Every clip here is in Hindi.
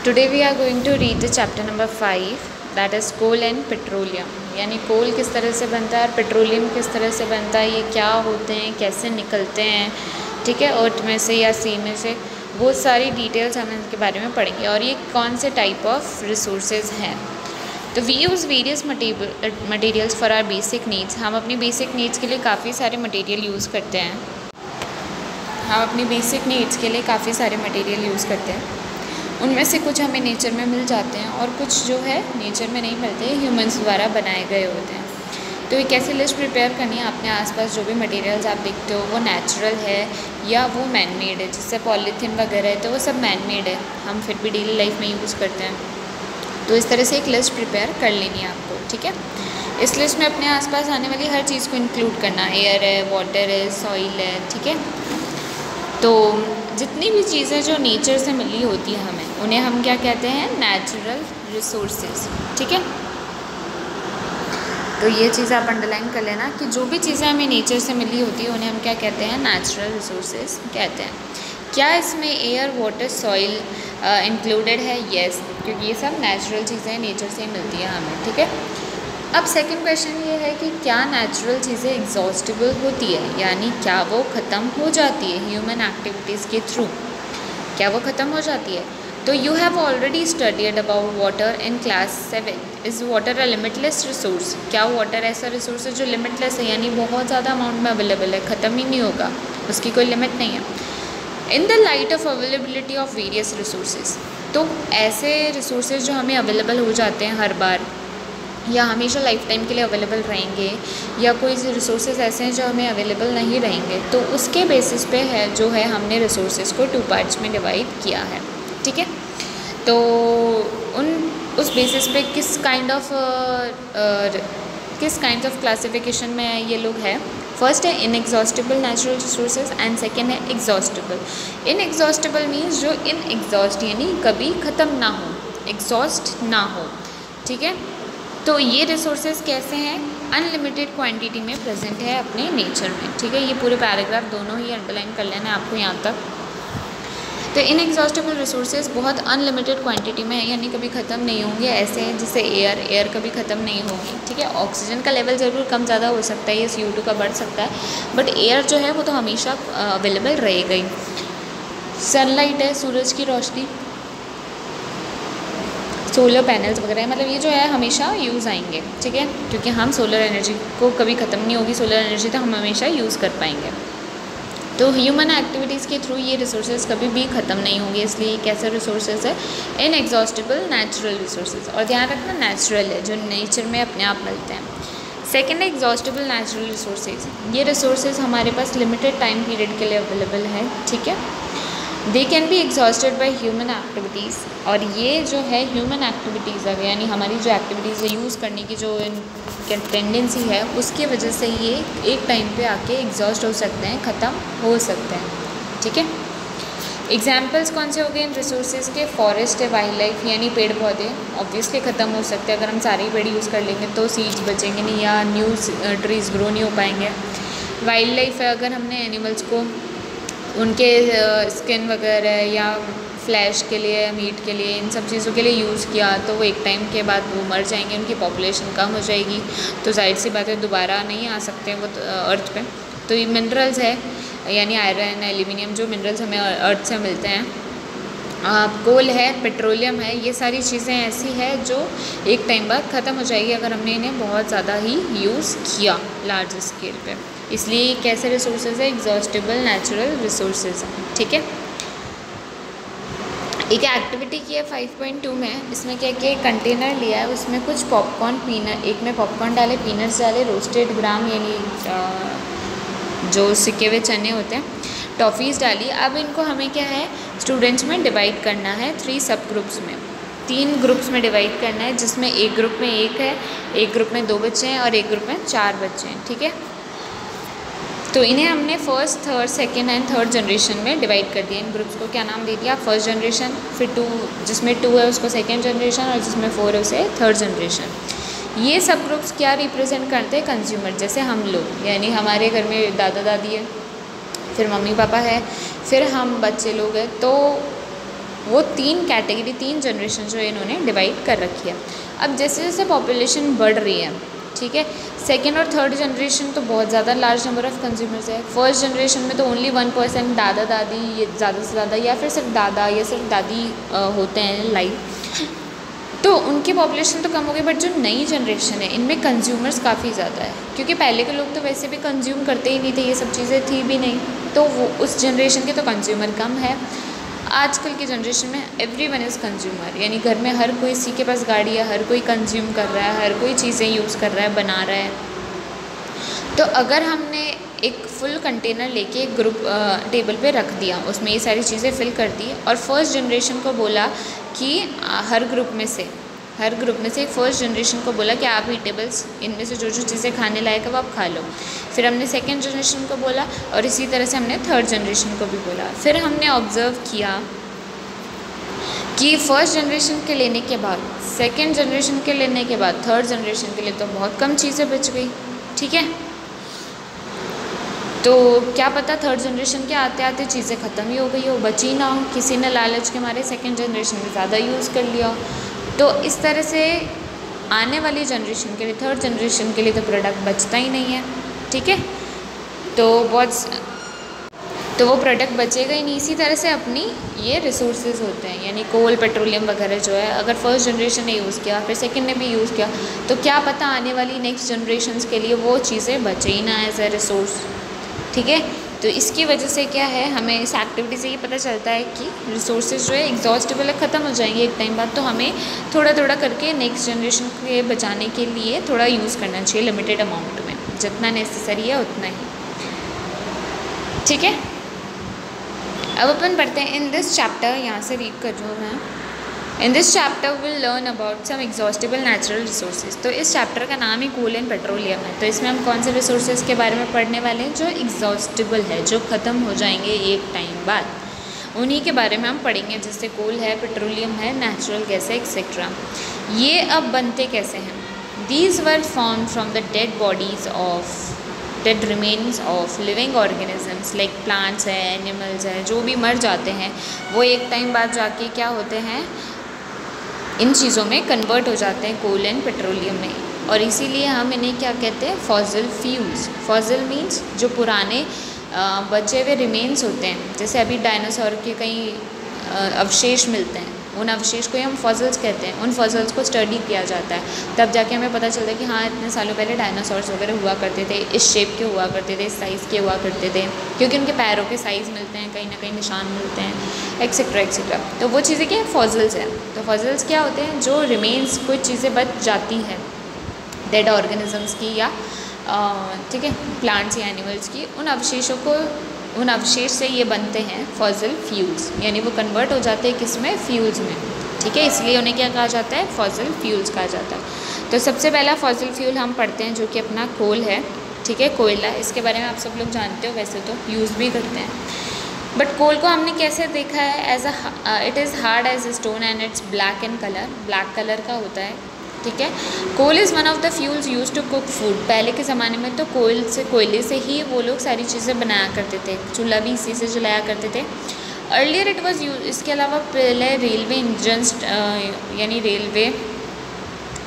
Today we are going to read the chapter number 5, that is coal and petroleum. यानी कोल किस तरह से बनता है और पेट्रोलियम किस तरह से बनता है, ये क्या होते हैं, कैसे निकलते हैं, ठीक है, अर्थ में से या सी में से, वो सारी डिटेल्स हम इनके बारे में पढ़ेंगे और ये कौन से टाइप ऑफ रिसोर्सेज हैं। तो we use various materials for our basic needs. हम अपनी बेसिक नीड्स के लिए काफ़ी सारे मटेरियल यूज़ करते हैं। हम अपनी बेसिक नीड्स के लिए काफ़ी सारे मटेरियल यूज़ करते हैं। उनमें से कुछ हमें नेचर में मिल जाते हैं और कुछ जो है नेचर में नहीं मिलते, ह्यूमंस द्वारा बनाए गए होते हैं। तो ये कैसे लिस्ट प्रिपेयर करनी है, अपने आसपास जो भी मटेरियल्स आप देखते हो वो नेचुरल है या वो मैन मेड है। जैसे पॉलीथीन वगैरह है तो वो सब मैन मेड है, हम फिर भी डेली लाइफ में यूज़ करते हैं। तो इस तरह से एक लिस्ट प्रिपेयर कर लेनी है आपको, ठीक है। इस लिस्ट में अपने आसपास आने वाली हर चीज़ को इंक्लूड करना, एयर है, वाटर है, सॉइल है, ठीक है। तो जितनी भी चीज़ें जो नेचर से मिली होती है हमें, उन्हें हम क्या कहते हैं, नेचुरल रिसोर्सेज, ठीक है। तो ये चीज़ आप अंडरलाइन कर लेना कि जो भी चीज़ें हमें नेचर से मिली होती है उन्हें हम क्या कहते हैं, नेचुरल रिसोर्सेज कहते हैं। क्या इसमें एयर, वाटर, सॉइल इंक्लूडेड है? येस, क्योंकि ये सब नेचुरल चीज़ें नेचर से ही मिलती है हमें, ठीक है। अब सेकंड क्वेश्चन ये है कि क्या नेचुरल चीज़ें एग्जॉस्टिबल होती है, यानी क्या वो ख़त्म हो जाती है ह्यूमन एक्टिविटीज़ के थ्रू, क्या वो ख़त्म हो जाती है? तो you have already studied about water in class 7। Is water a limitless resource? क्या वाटर ऐसा रिसोर्स है जो लिमिटलेस है, यानी बहुत ज़्यादा अमाउंट में अवेलेबल है, ख़त्म ही नहीं होगा, उसकी कोई लिमिट नहीं है। In the light of availability of various resources, तो ऐसे रिसोर्सेज जो हमें अवेलेबल हो जाते हैं हर बार या हमेशा लाइफ टाइम के लिए अवेलेबल रहेंगे, या कोई रिसोर्सेज ऐसे हैं जो हमें अवेलेबल नहीं रहेंगे, तो उसके बेसिस पे है जो है हमने रिसोर्सेज को 2 पार्ट्स में डिवाइड किया है, ठीक है। तो उस बेसिस पे किस काइंड ऑफ क्लासिफिकेशन में ये लोग हैं। फर्स्ट है inexhaustible natural resources and second है एग्जॉस्टिबल। इनएग्जॉस्टिबल मीन्स जो इनएग्जॉस्ट यानी कभी ख़त्म ना हो, एग्जॉस्ट ना हो, ठीक है। तो ये रिसोर्सेज कैसे हैं, अनलिमिटेड क्वांटिटी में प्रेजेंट है अपने नेचर में, ठीक है। ये पूरे पैराग्राफ दोनों ही अंडरलाइन कर लेना है आपको यहाँ तक। तो इनएग्जॉस्टिबल रिसोर्सेज बहुत अनलिमिटेड क्वांटिटी में है, यानी कभी ख़त्म नहीं होंगे। ऐसे हैं जैसे एयर कभी ख़त्म नहीं होगी, ठीक है। ऑक्सीजन का लेवल ज़रूर कम ज़्यादा हो सकता है, ये CO2 का बढ़ सकता है, बट एयर जो है वो तो हमेशा अवेलेबल रहेगा ही। सनलाइट है, सूरज की रोशनी, सोलर पैनल्स वगैरह, मतलब ये जो है हमेशा यूज़ आएंगे, ठीक है, क्योंकि हम सोलर एनर्जी को कभी ख़त्म नहीं होगी सोलर एनर्जी, तो हम हमेशा यूज़ कर पाएंगे। तो ह्यूमन एक्टिविटीज़ के थ्रू ये रिसोर्सेज कभी भी ख़त्म नहीं होंगे, इसलिए कैसे रिसोर्सेज है, इनएग्जॉस्टिबल नेचुरल रिसोर्सेज। और ध्यान रखना नेचुरल है, जो नेचर में अपने आप मिलते हैं। सेकेंड है एग्जॉस्टिबल नेचुरल रिसोर्सेज। ये रिसोर्सेज हमारे पास लिमिटेड टाइम पीरियड के लिए अवेलेबल है, ठीक है। They can be exhausted by human activities, और ये जो है ह्यूमन एक्टिविटीज़ है, यानी हमारी जो एक्टिविटीज़ है यूज़ करने की जो टेंडेंसी है, उसकी वजह से ये एक टाइम पे आके एग्जॉस्ट हो सकते हैं, ख़त्म हो सकते हैं, ठीक है। एग्जाम्पल्स कौन से हो गए इन रिसोर्सेज के? फॉरेस्ट है, वाइल्ड लाइफ यानी पेड़ पौधे ऑब्वियसली ख़त्म हो सकते हैं, अगर हम सारे पेड़ यूज़ कर लेंगे तो सीड्स बचेंगे नहीं या न्यू ट्रीज़ ग्रो नहीं हो पाएंगे। वाइल्ड लाइफ है, अगर हमने एनिमल्स को उनके स्किन वगैरह या फ्लैश के लिए, मीट के लिए, इन सब चीज़ों के लिए यूज़ किया तो वो एक टाइम के बाद वो मर जाएंगे, उनकी पॉपुलेशन कम हो जाएगी, तो जाहिर सी बात है दोबारा नहीं आ सकते वो अर्थ पे। तो ये मिनरल्स है, यानी आयरन, एल्यूमिनियम, जो मिनरल्स हमें अर्थ से मिलते हैं, कोल है, पेट्रोलियम है, ये सारी चीज़ें ऐसी है जो एक टाइम बाद ख़त्म हो जाएगी अगर हमने इन्हें बहुत ज़्यादा ही यूज़ किया लार्ज स्केल पे। इसलिए कैसे रिसोर्सेज है, एग्जॉस्टिबल नेचुरल रिसोर्सेज हैं, ठीक है। एक एक्टिविटी की है 5.2 में, इसमें क्या किया, कंटेनर लिया है, उसमें कुछ पॉपकॉर्न, पीनट, एक में पॉपकॉर्न डाले, पीनट्स डाले, रोस्टेड ग्राम यानी जो सिके हुए चने होते हैं, टॉफ़ीज़ डाली। अब इनको हमें क्या है, स्टूडेंट्स में डिवाइड करना है 3 सब ग्रुप्स में, 3 ग्रुप्स में डिवाइड करना है, जिसमें एक ग्रुप में 1 है, एक ग्रुप में 2 बच्चे हैं और एक ग्रुप में 4 बच्चे हैं, ठीक है। तो इन्हें हमने first, third, second and third generation में डिवाइड कर दिया। इन ग्रुप्स को क्या नाम दे दिया, फर्स्ट जनरेशन, फिर 2 जिसमें 2 है उसको सेकेंड जनरेशन, और जिसमें 4 है उसे थर्ड जनरेशन। ये सब ग्रुप्स क्या रिप्रेजेंट करते हैं, कंज्यूमर, जैसे हम लोग, यानी हमारे घर में दादा दादी है, फिर मम्मी पापा है, फिर हम बच्चे लोग हैं, तो वो 3 कैटेगरी, 3 जनरेशन जो इन्होंने डिवाइड कर रखी है। अब जैसे जैसे पॉपुलेशन बढ़ रही है, ठीक है, सेकेंड और थर्ड जनरेशन तो बहुत ज़्यादा लार्ज नंबर ऑफ़ कंज्यूमर्स है। फर्स्ट जनरेशन में तो ओनली 1% दादा दादी, ये ज़्यादा से ज़्यादा, या फिर सिर्फ दादा या सिर्फ दादी होते हैं लाइव, तो उनकी पॉपुलेशन तो कम हो गई। बट जो नई जनरेशन है इनमें कंज्यूमर्स काफ़ी ज़्यादा है, क्योंकि पहले के लोग तो वैसे भी कंज्यूम करते ही नहीं थे, ये सब चीज़ें थी भी नहीं, तो वो उस जनरेशन के तो कंज्यूमर कम है। आजकल की जनरेशन में एवरीवन इज़ कंज्यूमर, यानी घर में हर कोई किसी के पास गाड़ी है, हर कोई कंज्यूम कर रहा है, हर कोई चीज़ें यूज़ कर रहा है, बना रहा है। तो अगर हमने एक फुल कंटेनर लेके एक ग्रुप टेबल पे रख दिया, उसमें ये सारी चीज़ें फिल कर दी, और फर्स्ट जनरेशन को बोला कि हर ग्रुप में से एक फर्स्ट जनरेशन को बोला कि आप ईटेबल्स इनमें से जो जो चीज़ें खाने लायक है वो आप खा लो। फिर हमने सेकंड जनरेशन को बोला, और इसी तरह से हमने थर्ड जनरेशन को भी बोला। फिर हमने ऑब्ज़र्व किया कि फर्स्ट जनरेशन के लेने के बाद, सेकंड जनरेशन के लेने के बाद, थर्ड जनरेशन के लिए तो बहुत कम चीज़ें बच गई, ठीक है। तो क्या पता थर्ड जनरेशन के आते आते चीज़ें ख़त्म ही हो गई हो, बची ना हो, किसी ने लालच के मारे सेकंड जनरेशन में ज़्यादा यूज़ कर लिया। तो इस तरह से आने वाली जनरेशन के लिए, थर्ड जनरेशन के लिए तो प्रोडक्ट बचता ही नहीं है, ठीक है। तो वो प्रोडक्ट बचेगा ही नहीं। इसी तरह से अपनी ये रिसोर्सेज होते हैं, यानी कोल, पेट्रोलियम वगैरह जो है, अगर फर्स्ट जनरेशन ने यूज़ किया, फिर सेकंड ने भी यूज़ किया, तो क्या पता आने वाली नेक्स्ट जनरेशन्स के लिए वो चीज़ें बचे ही ना एज ए रिसोर्स, ठीक है। तो इसकी वजह से क्या है, हमें इस एक्टिविटी से ये पता चलता है कि रिसोर्सेज जो है एग्जॉस्टेबल है, ख़त्म हो जाएंगे एक टाइम बाद, तो हमें थोड़ा थोड़ा करके नेक्स्ट जनरेशन के बचाने के लिए थोड़ा यूज़ करना चाहिए, लिमिटेड अमाउंट में, जितना नेसेसरी है उतना ही, ठीक है। अब अपन पढ़ते हैं इन दिस चैप्टर, यहाँ से रीड कर रहा हूँ मैं। In this chapter will learn about some exhaustible natural resources. तो इस चैप्टर का नाम ही कोल एंड पेट्रोलियम है। तो इसमें हम कौन से रिसोर्सेज के बारे में पढ़ने वाले हैं जो एग्जॉस्टेबल है, जो ख़त्म हो जाएंगे एक टाइम बाद, उन्हीं के बारे में हम पढ़ेंगे, जैसे कोल है, पेट्रोलियम है, नेचुरल गैस है, एक्सेट्रा। ये अब बनते कैसे हैं? These were form from the dead bodies of dead remains of living organisms like plants है, एनिमल्स है, जो भी मर जाते हैं वो एक टाइम बाद जाके क्या होते हैं, इन चीज़ों में कन्वर्ट हो जाते हैं, कोल एंड पेट्रोलियम में। और इसीलिए हम इन्हें क्या कहते हैं, फॉसिल फ्यूल्स। फॉसिल मीन्स जो पुराने बचे हुए रिमेन्स होते हैं, जैसे अभी डायनासोर के कई अवशेष मिलते हैं, उन अवशेष को ही हम फॉसिल्स कहते हैं। उन फॉसिल्स को स्टडी किया जाता है, तब जाके हमें पता चलता है कि हाँ इतने सालों पहले डायनासोर्स वगैरह हुआ करते थे, इस शेप के हुआ करते थे, इस साइज़ के हुआ करते थे, क्योंकि उनके पैरों के साइज़ मिलते हैं, कहीं ना कहीं निशान मिलते हैं, एक्सेट्रा एक्सेट्रा। तो वो चीज़ें क्या है, फॉसिल्स हैं। तो फॉसिल्स क्या होते हैं, जो रिमेन्स, कुछ चीज़ें बच जाती हैं डेड ऑर्गेनिजम्स की या ठीक है प्लांट्स या एनिमल्स की, उन अवशेष से ये बनते हैं फॉसिल फ्यूल्स, यानी वो कन्वर्ट हो जाते हैं किसमें, फ्यूल्स में, ठीक है। इसलिए उन्हें क्या कहा जाता है, फॉसिल फ्यूल्स कहा जाता है। तो सबसे पहला फॉसिल फ्यूल हम पढ़ते हैं जो कि अपना कोल है, ठीक है, कोयला। इसके बारे में आप सब लोग जानते हो, वैसे तो यूज़ भी करते हैं। बट कोल को हमने कैसे देखा है, as it is hard as stone and it's black in colour, black colour का होता है, ठीक है। Coal is one of the fuels used to cook food. पहले के ज़माने में तो कोयले से ही वो लोग सारी चीज़ें बनाया करते थे, चूल्हा भी इसी से जलाया करते थे। अर्लियर इट वॉज यूज, इसके अलावा पहले रेलवे इंजन्स, यानी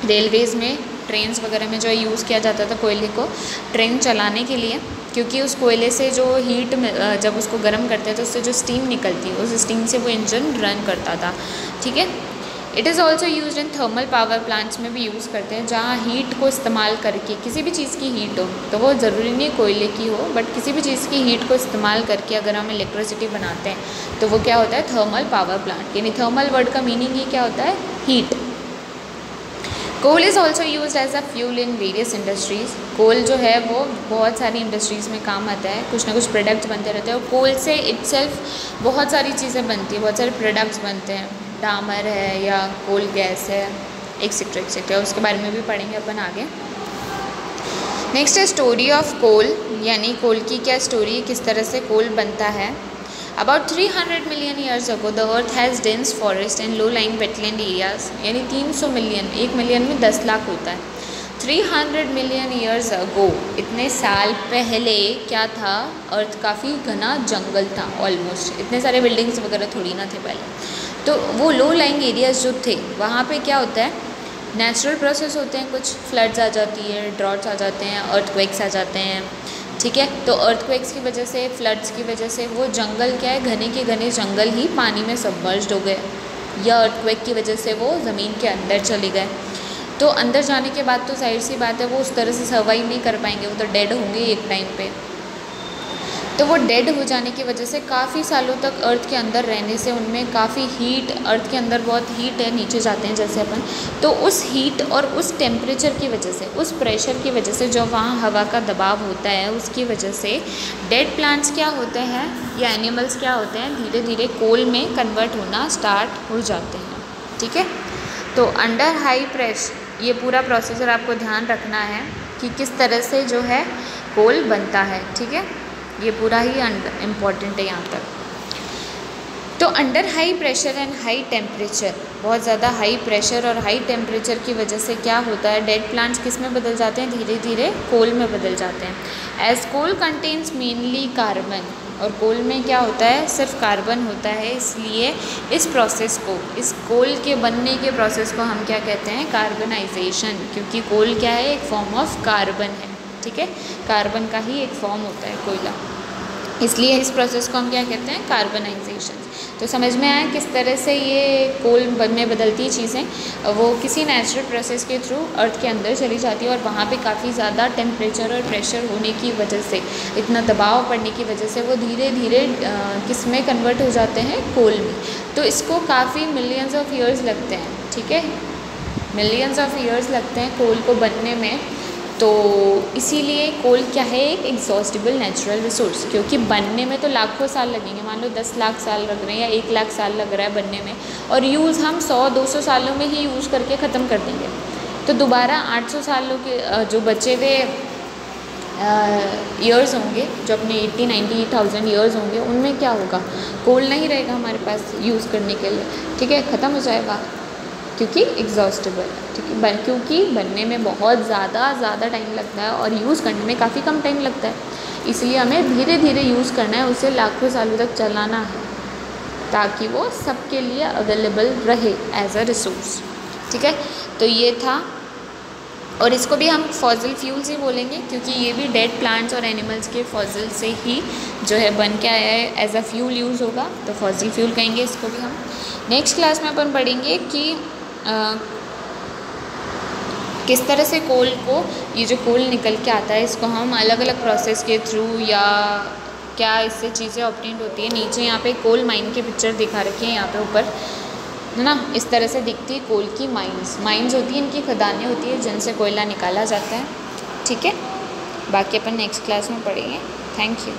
रेलवेज़ में, ट्रेन्स वगैरह में जो यूज़ किया जाता था कोयले को ट्रेन चलाने के लिए, क्योंकि उस कोयले से जो हीट में जब उसको गर्म करते हैं तो उससे जो स्टीम निकलती है, उस स्टीम से वो इंजन रन करता था, ठीक है। It is also use in thermal power plants में भी यूज़ करते हैं, जहाँ हीट को इस्तेमाल करके, किसी भी चीज़ की हीट हो, तो वो ज़रूरी नहीं कोयले की हो, बट किसी भी चीज़ की हीट को इस्तेमाल करके अगर हम इलेक्ट्रिसिटी बनाते हैं तो वो क्या होता है, थर्मल पावर प्लांट। यानी थर्मल वर्ड का मीनिंग ही क्या होता है, heat. Coal is also use as a fuel in various industries. Coal जो है वो बहुत सारी इंडस्ट्रीज़ में काम आता है, कुछ ना कुछ प्रोडक्ट्स बनते रहते हैं, और कोल से इटसेल्फ बहुत सारी चीज़ें बनती है, बहुत सारे प्रोडक्ट्स बनते हैं, डामर है या कोल गैस है, एक्सेट्रा एक्सेट्रा। उसके बारे में भी पढ़ेंगे अपन आगे। नेक्स्ट है स्टोरी ऑफ कोल, यानी कोल की क्या स्टोरी, किस तरह से कोल बनता है। About 300 million years ago, the earth has dense forest and low-lying wetland areas, यानी 300 मिलियन, 1 मिलियन में 10 लाख होता है। 300 मिलियन ईयर्स अगो, इतने साल पहले क्या था, अर्थ काफ़ी घना जंगल था, ऑलमोस्ट, इतने सारे बिल्डिंग्स वगैरह थोड़ी ना थे पहले। तो वो लो लाइंग एरियाज़ जो थे वहाँ पे क्या होता है, नेचुरल प्रोसेस होते हैं, कुछ फ्लड्स आ जाती है, ड्रॉट्स आ जाते हैं, अर्थक्वेक्स आ जाते हैं, ठीक है। तो अर्थक्वेक्स की वजह से, फ्लड्स की वजह से वो जंगल क्या है, घने के घने जंगल ही पानी में सबमर्ज्ड हो गए, या अर्थक्वेक की वजह से वो ज़मीन के अंदर चले गए। तो अंदर जाने के बाद तो जाहिर सी बात है वो उस तरह से सर्वाइव नहीं कर पाएंगे, वो तो डेड होंगे एक टाइम पे। तो वो डेड हो जाने की वजह से काफ़ी सालों तक अर्थ के अंदर रहने से उनमें काफ़ी हीट, अर्थ के अंदर बहुत हीट है, नीचे जाते हैं जैसे अपन, तो उस हीट और उस टेम्परेचर की वजह से, उस प्रेशर की वजह से जो वहाँ हवा का दबाव होता है उसकी वजह से डेड प्लांट्स क्या होते हैं या एनिमल्स क्या होते हैं, धीरे धीरे कोल में कन्वर्ट होना स्टार्ट हो जाते हैं, ठीक है। तो अंडर हाई प्रेशर ये पूरा प्रोसीजर आपको ध्यान रखना है कि किस तरह से जो है कोल बनता है, ठीक है। ये पूरा ही इम्पॉर्टेंट है यहाँ तक। तो under high pressure and high temperature, बहुत ज़्यादा हाई प्रेशर और हाई टेम्परेचर की वजह से क्या होता है, डेड प्लांट्स किस में बदल जाते हैं, धीरे धीरे कोल में बदल जाते हैं। As coal contains mainly carbon, और कोल में क्या होता है, सिर्फ कार्बन होता है, इसलिए इस प्रोसेस को, इस कोल के बनने के प्रोसेस को हम क्या कहते हैं, कार्बनाइजेशन, क्योंकि कोल क्या है, एक फॉर्म ऑफ कार्बन है, ठीक है। कार्बन का ही एक फॉर्म होता है कोयला, इसलिए इस प्रोसेस को हम क्या कहते हैं, कार्बनाइजेशन। तो समझ में आया किस तरह से ये कोल में बदलती चीज़ें, वो किसी नेचुरल प्रोसेस के थ्रू अर्थ के अंदर चली जाती है और वहाँ पे काफ़ी ज़्यादा टेम्परेचर और प्रेशर होने की वजह से, इतना दबाव पड़ने की वजह से वो धीरे धीरे किस में कन्वर्ट हो जाते हैं, कोल में। तो इसको काफ़ी मिलियंस ऑफ ईयर्स लगते हैं, ठीक है, मिलियंस ऑफ ईयर्स लगते हैं कोल को बनने में। तो इसीलिए कोल क्या है, एक एग्जॉस्टिबल नेचुरल रिसोर्स, क्योंकि बनने में तो लाखों साल लगेंगे, मान लो 10 लाख साल लग रहे हैं या 1 लाख साल लग रहा है बनने में, और यूज़ हम 100-200 सालों में ही यूज़ करके ख़त्म कर देंगे। तो दोबारा 800 सालों के जो बचे हुए ईयर्स होंगे, जो अपने 80-90,000 ईयर्स होंगे, उनमें क्या होगा, कोल नहीं रहेगा हमारे पास यूज़ करने के लिए, ठीक है, ख़त्म हो जाएगा, क्योंकि एग्जॉस्टेबल है, ठीक है, क्योंकि बनने में बहुत ज़्यादा टाइम लगता है और यूज़ करने में काफ़ी कम टाइम लगता है, इसलिए हमें धीरे धीरे यूज़ करना है, उसे लाखों सालों तक चलाना है, ताकि वो सबके लिए अवेलेबल रहे एज अ रिसोर्स, ठीक है। तो ये था, और इसको भी हम फॉसिल फ्यूल्स ही बोलेंगे, क्योंकि ये भी डेड प्लांट्स और एनिमल्स के फॉसिल से ही जो है बन के आया है, एज अ फ्यूल यूज़ होगा, तो फॉसिल फ्यूल कहेंगे इसको भी हम। नेक्स्ट क्लास में अपन पढ़ेंगे कि किस तरह से कोल को, ये जो कोल निकल के आता है, इसको हम अलग अलग प्रोसेस के थ्रू, या क्या इससे चीज़ें ऑब्टेन्ड होती है। नीचे यहाँ पे कोल माइन की पिक्चर दिखा रखी है, यहाँ पे ऊपर है ना, इस तरह से दिखती है कोल की माइंस होती है, इनकी खदानें होती है जिनसे कोयला निकाला जाता है, ठीक है। बाकी अपन नेक्स्ट क्लास में पढ़ेंगे। Thank you.